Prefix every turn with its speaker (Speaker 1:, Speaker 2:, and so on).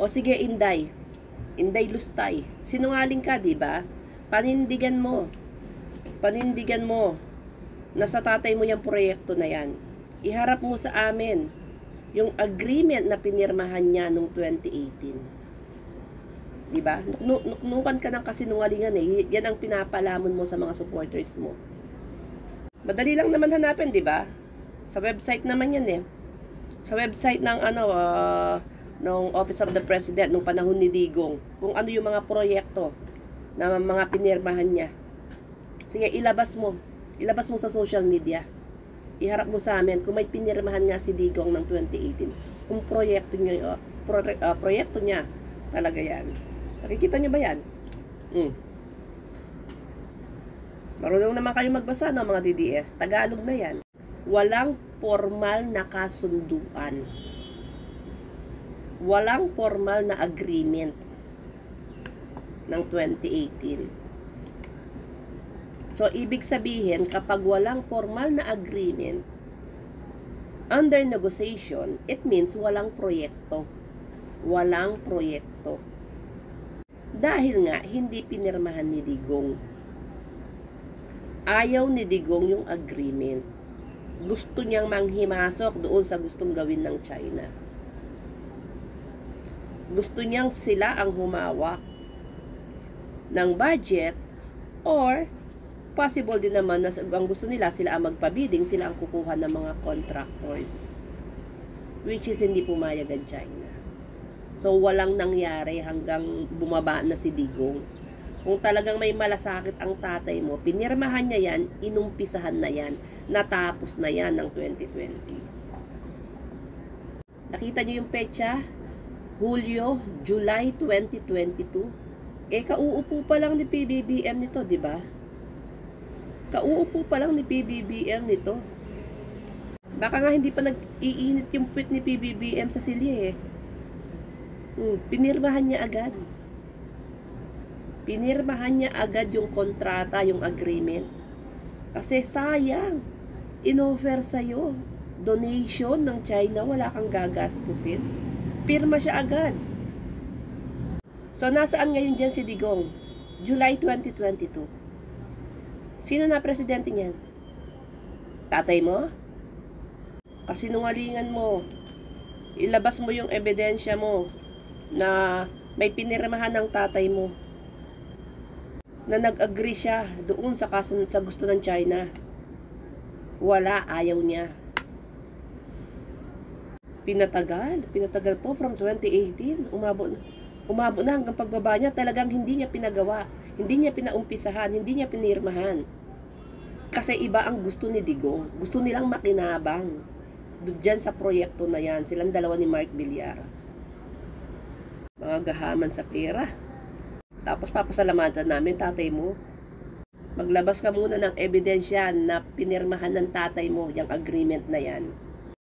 Speaker 1: O sige, Inday. Inday Lustay. Sinungaling ka, di ba? Panindigan mo. Panindigan mo na sa tatay mo yung proyekto na yan. Iharap mo sa amin yung agreement na pinirmahan niya noong 2018. Diba? Nuknukan ka ng kasinungalingan eh. Yan ang pinapalamon mo sa mga supporters mo. Madali lang naman hanapin, diba? Sa website naman yan eh. Sa website ng ng Office of the President nung panahon ni Digong, kung ano yung mga proyekto na mga pinirmahan niya. Sige, ilabas mo. Ilabas mo sa social media. Iharap mo sa amin kung may pinirmahan nga si Digong ng 2018. Kung proyekto niya talaga yan. Nakikita niyo ba yan? Marunong naman kayo magbasa ng mga DDS. Tagalog na yan. Walang formal na kasunduan. Walang formal na agreement ng 2018. So, ibig sabihin, kapag walang formal na agreement, under negotiation, it means walang proyekto. Walang proyekto. Dahil nga, hindi pinirmahan ni Digong. Ayaw ni Digong yung agreement. Gusto niyang manghimasok doon sa gustong gawin ng China. Gusto niyang sila ang humawak ng budget, or possible din naman na ang gusto nila sila ang magpabidding, sila ang kukuha ng mga contractors, which is hindi pumayag ang China. So walang nangyari hanggang bumaba na si Digong. Kung talagang may malasakit ang tatay mo, pinirmahan niya yan, inumpisahan na yan, natapos na yan ng 2020. Nakita niyo yung petsa? Hulyo, July 2022. Kauupo pa lang ni PBBM nito, di ba? Kauupo pa lang ni PBBM nito. Baka nga hindi pa nag-iinit yung puwit ni PBBM sa silye eh. Pinirmahan niya agad. Pinirmahan niya agad yung kontrata, yung agreement. Kasi sayang, in-offer sa'yo donation ng China, wala kang gagastusin. Pirma siya agad. So, nasaan ngayon dyan si Digong? July 2022. Sino na presidente niyan? Tatay mo? Kasinungalingan mo. Ilabas mo yung ebidensya mo na may pinirmahan ng tatay mo. Na nag-agree siya doon sa gusto ng China. Wala, ayaw niya. Pinatagal po from 2018. Umabot na hanggang pagbaba niya, talagang hindi niya pinagawa. Hindi niya pinaumpisahan, hindi niya pinirmahan. Kasi iba ang gusto ni Digong. Gusto nilang makinabang. Diyan sa proyekto na yan, silang dalawa ni Mark Villar. Mga gahaman sa pera. Tapos papasalamatan namin tatay mo. Maglabas ka muna ng ebidensya na pinirmahan ng tatay mo yung agreement na yan.